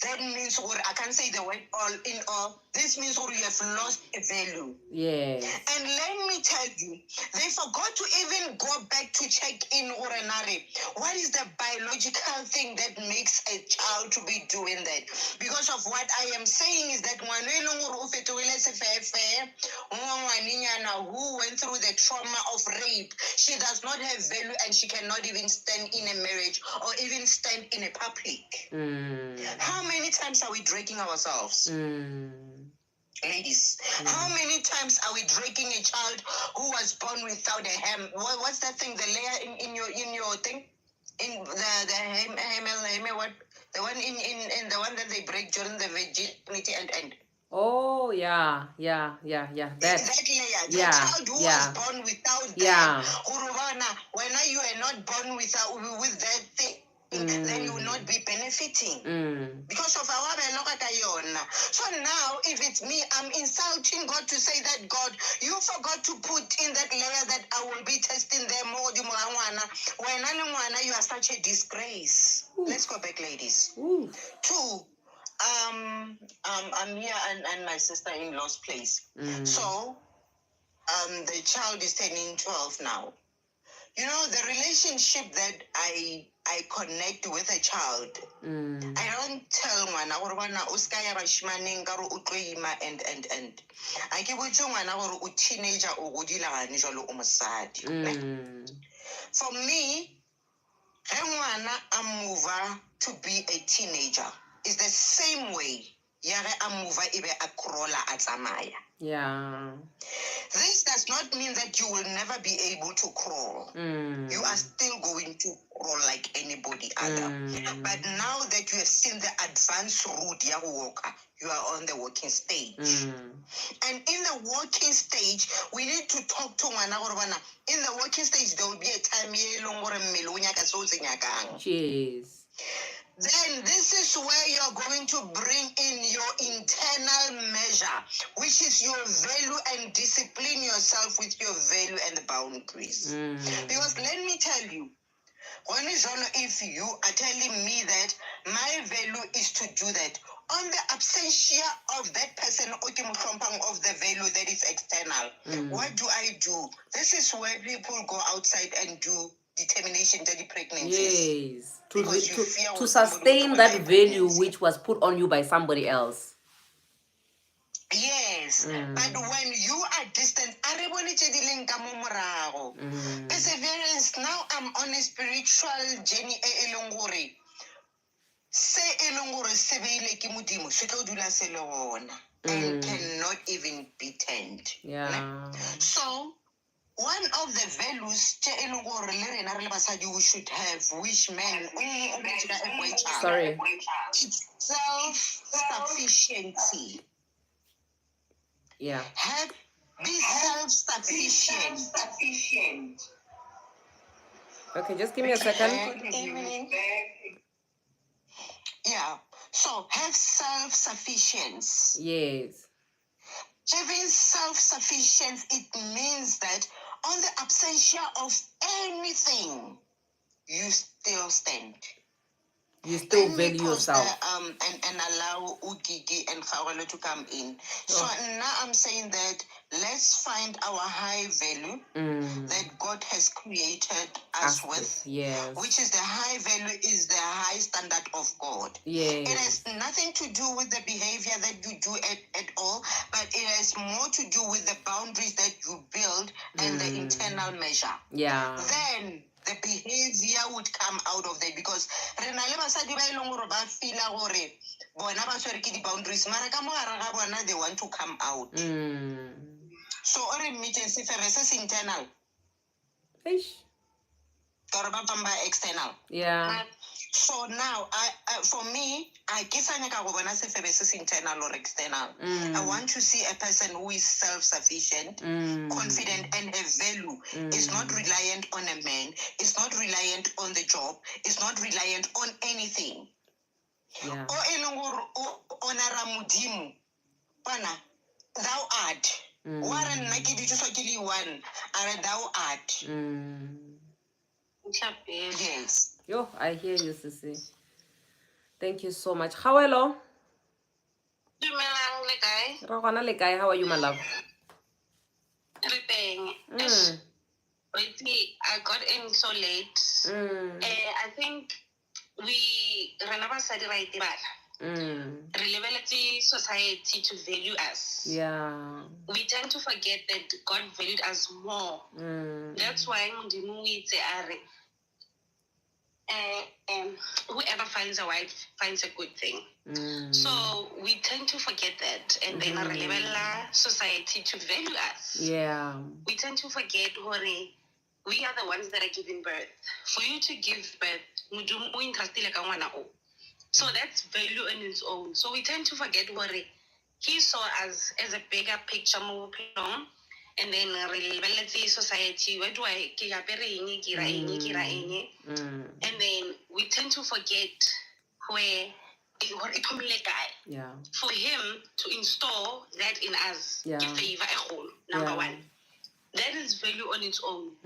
that means I can't say the word all in all. This means you have lost a value. Yeah. And let me tell you, they forgot to even go back to check in what is the biological thing that makes a child to be doing that. Because of what I am saying is that who went through the trauma of rape, she does not have value and she cannot even stand in a marriage or even stand in a public. How many times are we dragging ourselves? Ladies, how many times are we dragging a child who was born without a hem? What's that thing? The layer in your thing? In the hem, what? The one in the one that they break during the virginity and Oh yeah. That layer. The child who was born without that. When you are not born with that thing, then you will not be benefiting because of our So now, if it's me, I'm insulting God to say that, God, you forgot to put in that layer that I will be testing them more. When you are such a disgrace. Let's go back, ladies. 2, I'm here and my sister-in-law's place. Mm. So, the child is turning 12 now. You know, the relationship that I connect with a child, Mm. I don't tell ngwana gore bana o ska ya bashimaneng ka gore o tlo ima and. I ke botse ngwana gore o teenager o godila gane jalo o mosadi. Mm. For me, ge ngwana a move to be a teenager is the same way ya ge a move ebe a crawler a tsamaya. Yeah. This does not mean that you will never be able to crawl. Mm. You are still going to crawl like anybody other. Mm. But now that you have seen the advanced route ya go walker, you are on the walking stage. Mm. And in the walking stage, we need to talk to ngwana gore bana. In the walking stage, there will be a time ye leng gore mmele o nyaka se o se nyakang. Cheers. Then this is where you're going to bring in your internal measure, which is your value, and discipline yourself with your value and the boundaries. Mm. Because let me tell you, if you are telling me that my value is to do that, on the absentia of that person of the value that is external, what do I do? This is where people go outside and do determination that the pregnancies. Yes. Because you fear To what somebody sustain will that do by value pregnancy. which was put on you by somebody else. Yes, but when you are distant, perseverance. Now I'm on a spiritual journey. Se elongore se beile ke modimo se tlo dula se le gona and cannot even be turned. Yeah. So one of the values tše e leng gore le rena re le basadi we should have, which men Sorry. it's self-sufficiency. Yeah. Be self-sufficient. Okay, just give me a second. Good evening. Yeah. So have self-sufficiency. Yes. Having self-sufficiency, it means that on the absentia of anything, you still stand. You still Let me value pause yourself. there, and allow Ugigi and Fawalo to come in. So now I'm saying that let's find our high value that God has created us with. Yes. Which is the high value, is the high standard of God. Yes. It has nothing to do with the behavior that you do at all, but it has more to do with the boundaries that you build and the internal measure. Yeah. Then the behavior would come out of that, because re na le basadi ba ileng gore ba fila gore bona ba tshwere ke di-boundaries mara ka mo gare ga bona they want to come out. So o re mmitseng sefebe se se internal Eish. ka gore ba bang ba external. Yeah. So now, for me, I guess I go bona sefebe se se internal or external. I want to see a person who is self-sufficient, confident, and a value. Is not reliant on a man. Is not reliant on the job. Is not reliant on anything. Yeah. O eleng gore o honora modimo bana thou art. Wa re nna ke ditšhwa ke le one, are thou art. Yes. Yo, I hear you, Sissy. Thank you so much. How hello? Dumelang le kae? Ra gona le kae? How are you, my love? Re teng. Wait, I got in so late. I think rena basadi ra itebala. Re lebeletse society to value us. Yeah. We tend to forget that God valued us more. That's why Modimo o itse a re whoever finds a wife finds a good thing. So we tend to forget that, and then re lebella society to value us. Yeah. We tend to forget hore we are the ones that are giving birth. For you to give birth, Modimo o interested ka ngwana o. So that's value in its own. So we tend to forget what he saw as a bigger picture more long, and then let's say society, where do I and then we tend to forget where yeah. for him to install that in us. Yeah. Favor number one. That is value on its own.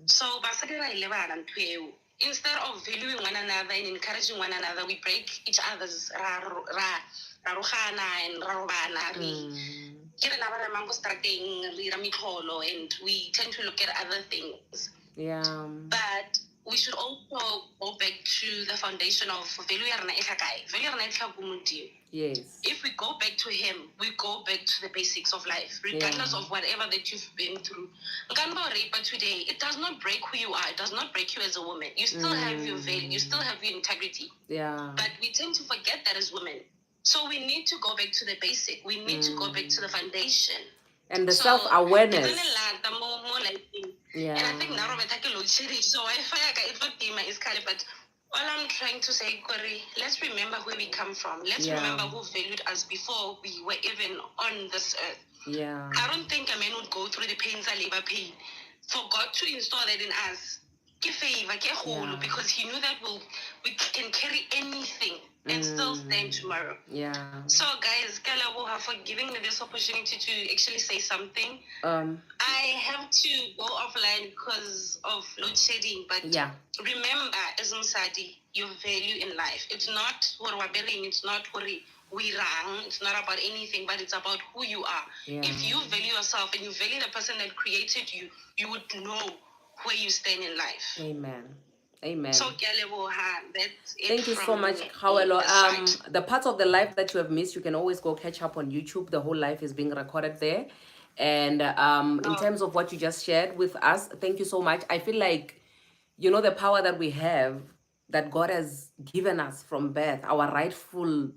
So basadi ra ile bana ntweo instead of valuing one another and encouraging one another, we break each other's rarugana and rarubana. And we tend to look at other things. Yeah. But we should also go back to the foundation of value. Yes. If we go back to him, we go back to the basics of life, regardless of whatever that you've been through. But today, it does not break who you are. It does not break you as a woman. You still have your value. You still have your integrity. Yeah. But we tend to forget that as women. So we need to go back to the basic. We need to go back to the foundation. And the self-awareness. Yeah. And I think now so but all I'm trying to say, Corey, let's remember where we come from. Let's remember who valued us before we were even on this earth. Yeah. I don't think a man would go through the pains I labor pain for God to install that in us. Because he knew that we can carry anything and still stand tomorrow. Yeah. So guys, Kalawoha for giving me this opportunity to actually say something. I have to go offline because of load shedding, but remember, as Msadi, your value in life. It's not what we're bearing, it's not what we rang, it's not about anything, but it's about who you are. Yeah. If you value yourself and you value the person that created you, you would know where you stand in life. Amen. Amen. So, that's it. Thank you so much, Khawelo. The parts of the life that you have missed, you can always go catch up on YouTube. The whole life is being recorded there. And in terms of what you just shared with us, thank you so much. I feel like, the power that we have, that God has given us from birth, our rightful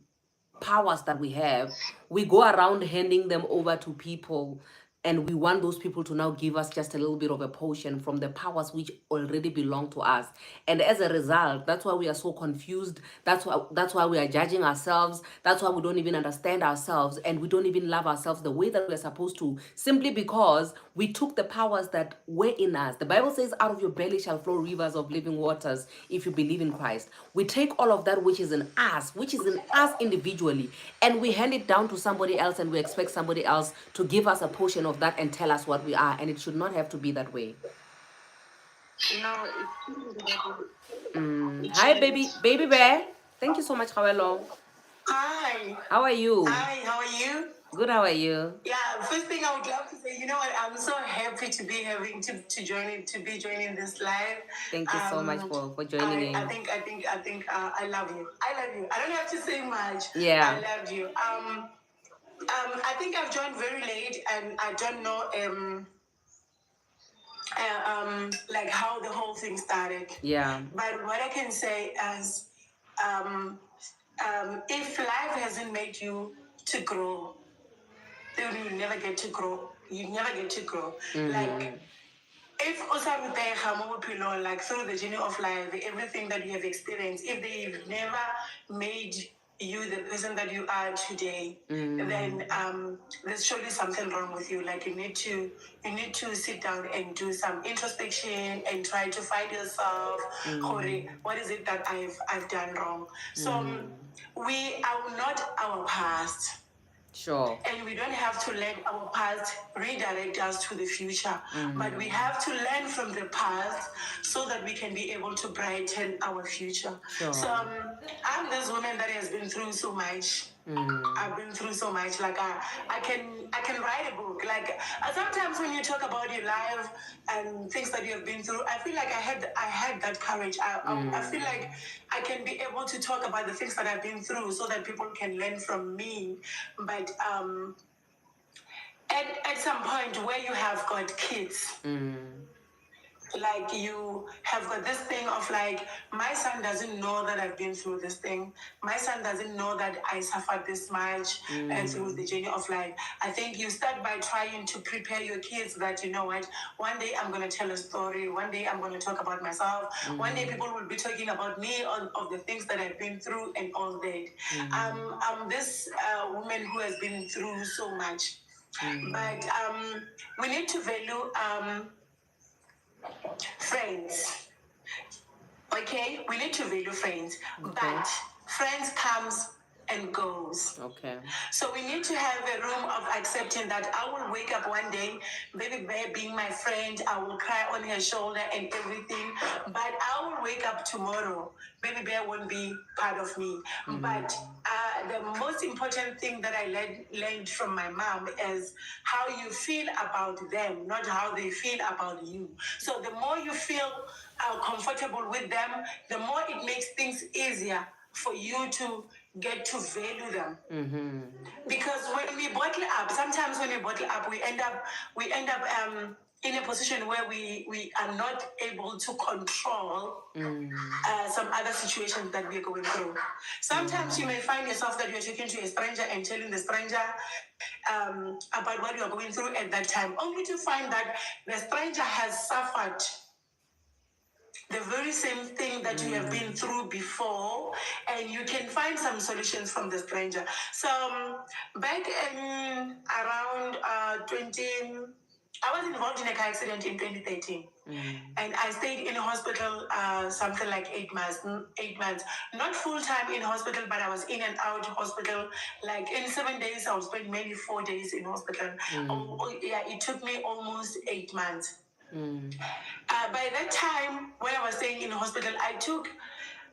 powers that we have, we go around handing them over to people, and we want those people to now give us just a little bit of a potion from the powers which already belong to us. And as a result, that's why we are so confused. That's why we are judging ourselves. That's why we don't even understand ourselves, and we don't even love ourselves the way that we're supposed to, simply because we took the powers that were in us. The Bible says, out of your belly shall flow rivers of living waters if you believe in Christ. We take all of that which is in us individually, and we hand it down to somebody else, and we expect somebody else to give us a portion of that and tell us what we are, and it should not have to be that way. No. Hi, baby bear. Thank you so much, Khawelo. Hi. How are you? Hi, how are you? Good, how are you? Yeah, first thing I would love to say, you know what, I'm so happy to be joining this live. Thank you so much for joining in. I think I love you. I love you. I don't have to say much. Yeah. I love you. I think I've joined very late, and I don't know like how the whole thing started. Yeah. But what I can say is, if life hasn't made you to grow, then you never get to grow. You never get to grow. Like, if like through the journey of life, everything that you have experienced, if they've never made you the person that you are today, then there's surely something wrong with you. Like, you need to sit down and do some introspection and try to find yourself. What is it that I've done wrong? So we are not our past. Sure. And we don't have to let our past redirect us to the future, but we have to learn from the past so that we can be able to brighten our future. Sure. So I'm this woman that has been through so much. I've been through so much. Like I can write a book. Like sometimes when you talk about your life and things that you have been through, I feel like I had that courage. I feel like I can be able to talk about the things that I've been through so that people can learn from me. But at some point where you have got kids. Like, you have got this thing of like, my son doesn't know that I've been through this thing. My son doesn't know that I suffered this much through the journey of life. I think you start by trying to prepare your kids that, you know what, one day I'm going to tell a story. One day I'm going to talk about myself. One day people will be talking about me, of the things that I've been through and all that. I'm this woman who has been through so much. But we need to value friends. Okay, we need to value friends, but friends comes and goes. Okay. So we need to have a room of accepting that I will wake up one day, Baby Bear being my friend, I will cry on her shoulder and everything, but I will wake up tomorrow. Baby Bear won't be part of me. But the most important thing that I learned from my mom is how you feel about them, not how they feel about you. So the more you feel comfortable with them, the more it makes things easier for you to get to value them. Because when we bottle up, sometimes when we bottle up, we end up in a position where we are not able to control some other situations that we're going through. Sometimes you may find yourself that you're talking to a stranger and telling the stranger about what you're going through at that time, only to find that the stranger has suffered the very same thing that you have been through before, and you can find some solutions from the stranger. So back in around 20, I was involved in a car accident in 2013. And I stayed in hospital something like 8 months. 8 months, not full time in hospital, but I was in and out hospital. Like in 7 days, I would spend maybe 4 days in hospital. Yeah, it took me almost 8 months. By that time, when I was staying in hospital, I took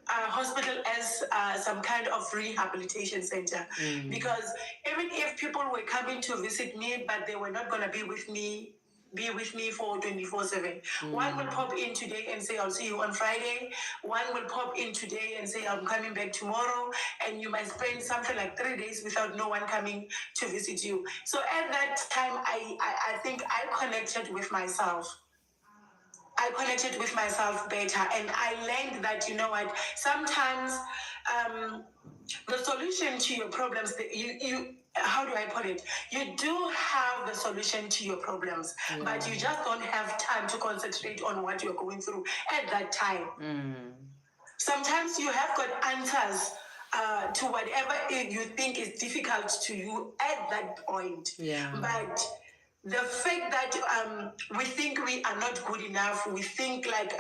hospital as some kind of rehabilitation center, because even if people were coming to visit me, but they were not going to be with me for 24/7. One will pop in today and say, I'll see you on Friday. One will pop in today and say, I'm coming back tomorrow. And you might spend something like 3 days without no one coming to visit you. So at that time, I think I connected with myself. I connected with myself better, and I learned that, you know what, sometimes the solution to your problems, you how do I put it? You do have the solution to your problems, but you just don't have time to concentrate on what you're going through at that time. Sometimes you have got answers to whatever you think is difficult to you at that point. But the fact that we think we are not good enough, we think like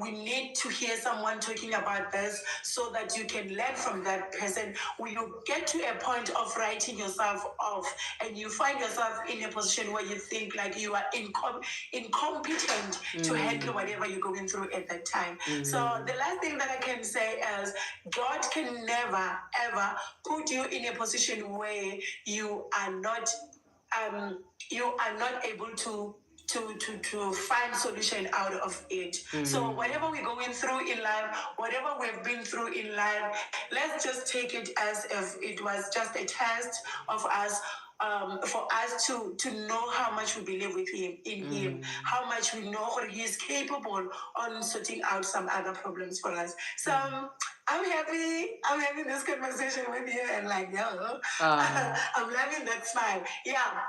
we need to hear someone talking about this so that you can learn from that person. When you get to a point of writing yourself off and you find yourself in a position where you think like you are incompetent to handle whatever you're going through at that time. So the last thing that I can say is God can never ever put you in a position where you are not able to find solution out of it. So whatever we're going through in life, whatever we've been through in life, let's just take it as if it was just a test of us, for us to know how much we believe with him, in him, how much we know that he is capable on sorting out some other problems for us. So I'm having this conversation with you, and like, I'm loving that smile. Yeah.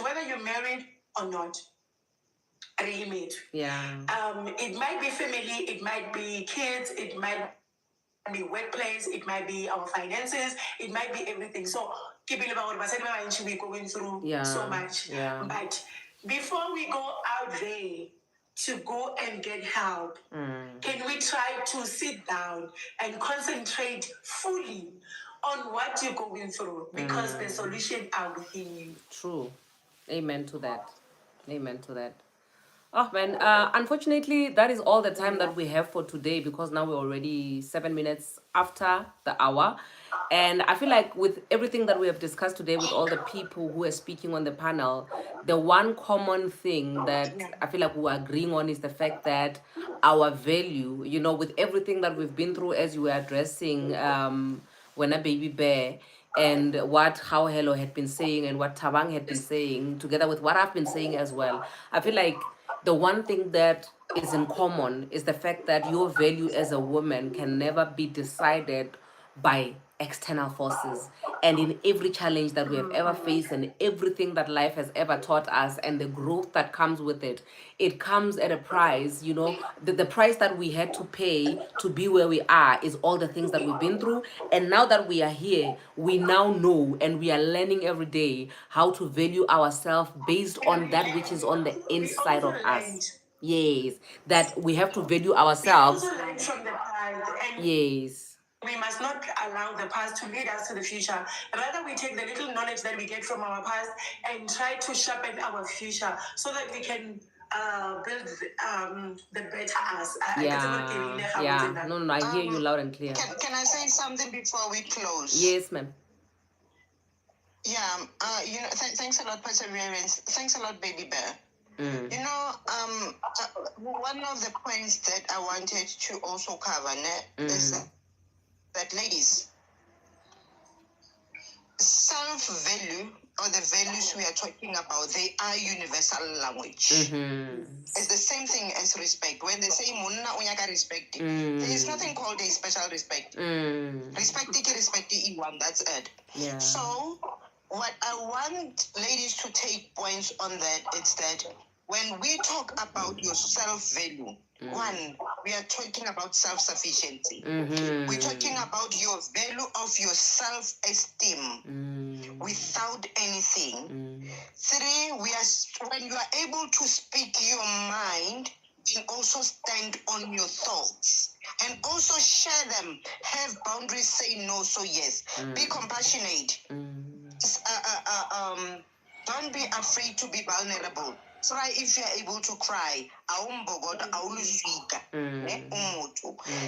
Whether you're married or not, re-image. It might be family, it might be kids, it might be workplace, it might be our finances, it might be everything. So we're going through so much. But before we go out there to go and get help, can we try to sit down and concentrate fully on what you're going through, because the solution are within you. True. Amen to that. Amen to that. Oh man, unfortunately, that is all the time that we have for today, because now we're already 7 minutes after the hour. And I feel like with everything that we have discussed today, with all the people who are speaking on the panel, the one common thing that I feel like we're agreeing on is the fact that our value, you know, with everything that we've been through, as you were addressing when a baby bear, and what how Hello had been saying and what Tabang had been saying, together with what I've been saying as well, I feel like the one thing that is in common is the fact that your value as a woman can never be decided by external forces. And in every challenge that we have ever faced and everything that life has ever taught us and the growth that comes with it, it comes at a price. You know, the price that we had to pay to be where we are is all the things that we've been through. And now that we are here, we now know, and we are learning every day how to value ourselves based on that which is on the inside of us. Yes, that we have to value ourselves. We also learn from the past, and yes. we must not allow the past to lead us to the future. Rather, we take the little knowledge that we get from our past and try to sharpen our future so that we can build the better us. Yeah. No, I hear you loud and clear. Can I say something before we close? Yes, ma'am. Yeah, thanks a lot, Perseverance. Thanks a lot, Baby Bear. You know, one of the points that I wanted to also cover is that, ladies, self-value, or the values we are talking about, they are universal language. It's the same thing as respect. When they say "Munna unyaka respect," there is nothing called a special respect. Respect one, that's it. Yeah. So what I want ladies to take points on that is that when we talk about your self-value, one, we are talking about self-sufficiency. We're talking about your value of your self-esteem without anything. Three, when you are able to speak your mind and also stand on your thoughts and also share them, have boundaries, say no, so yes. Be compassionate. Don't be afraid to be vulnerable. Try if you're able to cry.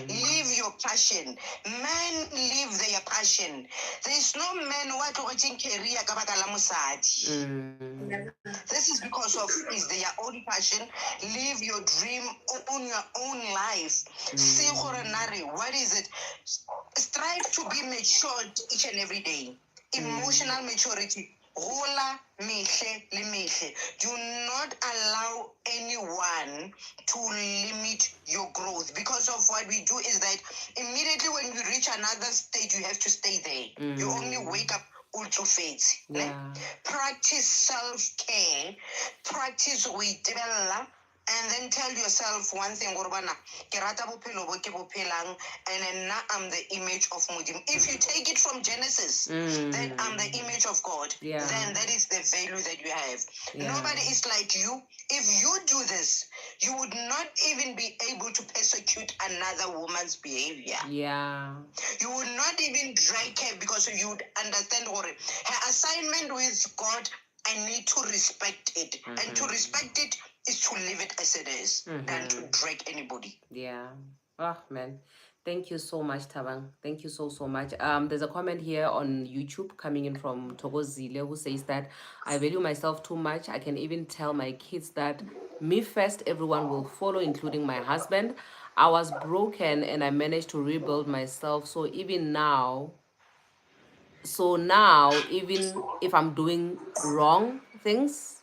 Live your passion. Men live their passion. There is no man watching career. This is because of is their own passion. Live your dream, own your own life. What is it? Strive to be matured each and every day. Emotional maturity. Do not allow anyone to limit your growth, because of what we do is that immediately when you reach another stage, you have to stay there. You only wake up ultra fit. Practice self-care, practice develop, and then tell yourself one thing, and then I'm the image of Mudim. If you take it from Genesis, then I'm the image of God. Then that is the value that you have. Nobody is like you. If you do this, you would not even be able to persecute another woman's behavior. You would not even drag her, because you would understand her assignment with God. I need to respect it. And to respect it is to leave it as it is, than to drag anybody. Oh, man. Thank you so much, Thabang. Thank you so much. There's a comment here on YouTube coming in from Togozile, who says that I value myself too much. I can even tell my kids that me first, everyone will follow, including my husband. I was broken and I managed to rebuild myself. So now, even if I'm doing wrong things,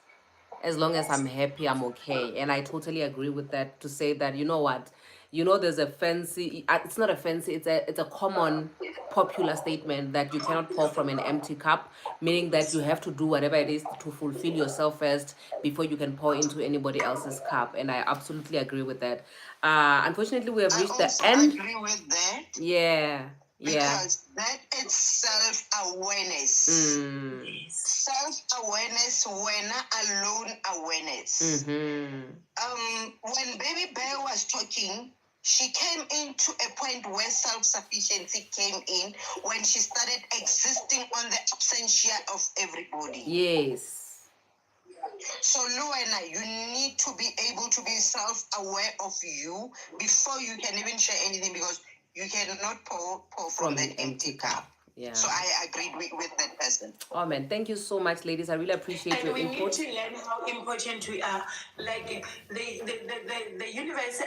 as long as I'm happy, I'm okay. And I totally agree with that, to say that, you know what, there's a fancy, it's not a fancy, it's a common popular statement that you cannot pour from an empty cup, meaning that you have to do whatever it is to fulfill yourself first before you can pour into anybody else's cup. And I absolutely agree with that. Unfortunately, we have reached the end. I agree with that. Because that is self-awareness. Self-awareness, when alone awareness. When Baby Bear was talking, she came into a point where self-sufficiency came in when she started existing on the absentia of everybody. So, Luana, you need to be able to be self-aware of you before you can even share anything, because you cannot pour from that empty cup. So I agreed with that person. Oh, man, thank you so much, ladies. I really appreciate your input. And we need to learn how important we are. Like the universe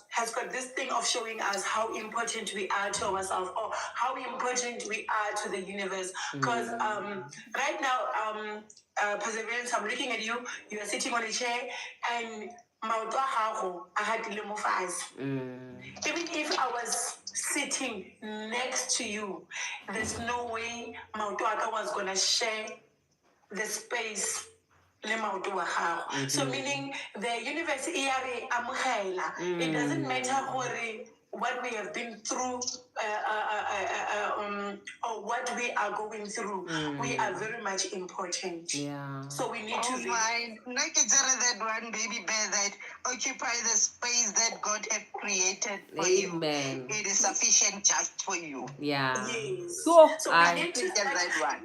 has got this thing of showing us how important we are to ourselves, or how important we are to the universe. Because right now, Perseverance, I'm looking at you. You are sitting on a chair, and even if I was sitting next to you, there's no way Mautuaka was going to share the space. So meaning the universe, it doesn't matter what we have been through, or what we are going through, we are very much important. Yeah. So we need to Oh my, like it's that one baby bear that occupy the space that God have created for Amen. you. It is sufficient just for you. Yeah. Yes. So, So I we need to Get that one.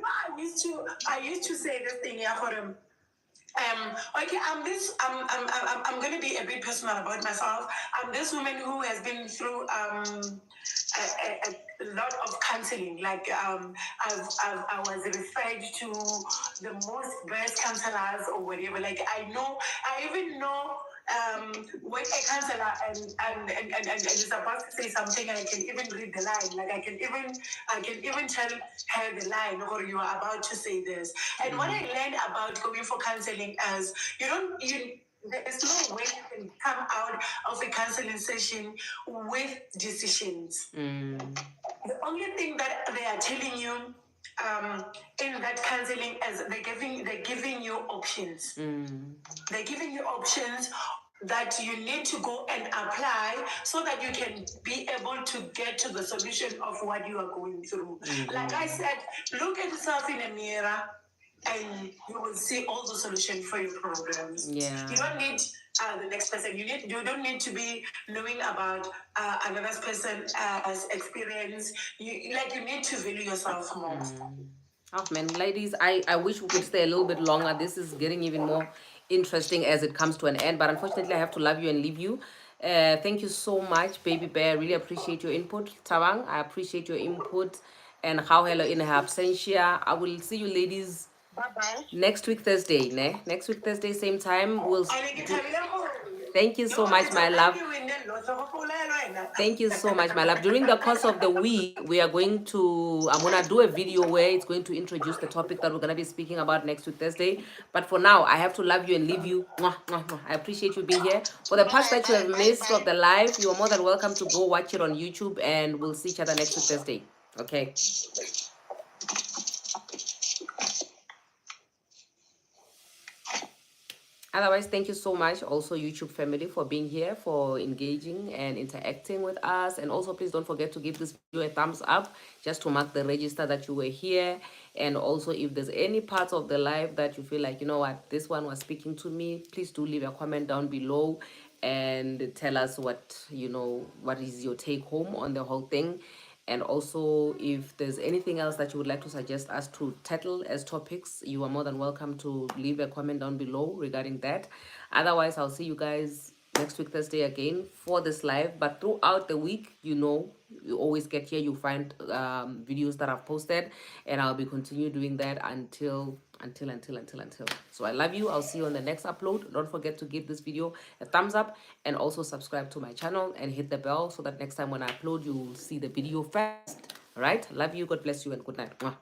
I used to say this thing, yeah, for him. Okay, I'm going to be a bit personal about myself. I'm this woman who has been through a lot of counseling. Like I was referred to the most best counselors or whatever. Like I even know when a counselor and is about to say something, I can even read the line. Like I can even tell her the line, or you are about to say this. And what I learned about going for counseling is there's no way you can come out of a counseling session with decisions. The only thing that they are telling you in that counseling is they're giving you options. They're giving you options that you need to go and apply so that you can be able to get to the solution of what you are going through. Like I said, look at yourself in a mirror and you will see all the solutions for your problems. Yeah. You don't need the next person. You don't need to be knowing about another person's experience. You need to value yourself more. Oh man, ladies, I wish we could stay a little bit longer. This is getting even more interesting as it comes to an end, but unfortunately I have to love you and leave you. Thank you so much, Baby Bear. Really appreciate your input. Tawang, I appreciate your input. And how hello in her absentia. I will see you ladies Bye-bye. next week Thursday, ne? Next week Thursday, same time. Thank you so much, my love. Thank you so much, my love. During the course of the week, I'm going to do a video where it's going to introduce the topic that we're going to be speaking about next week, Thursday. But for now, I have to love you and leave you. Mwah, mwah, mwah. I appreciate you being here. For the parts that you have missed of the live, you are more than welcome to go watch it on YouTube, and we'll see each other next week, Thursday. Okay. Otherwise, thank you so much, also YouTube family, for being here, for engaging and interacting with us. And also, please don't forget to give this video a thumbs up, just to mark the register that you were here. And also, if there's any parts of the live that you feel like, you know what, this one was speaking to me, please do leave a comment down below and tell us what is your take home on the whole thing. And also, if there's anything else that you would like to suggest us to tackle as topics, you are more than welcome to leave a comment down below regarding that. Otherwise, I'll see you guys next week, Thursday, again for this live. But throughout the week, you always get here, you find videos that I've posted, and I'll be continue doing that until. So I love you. I'll see you on the next upload. Don't forget to give this video a thumbs up, and also subscribe to my channel and hit the bell so that next time when I upload, you'll see the video first. All right, love you. God bless you, and good night. Mwah.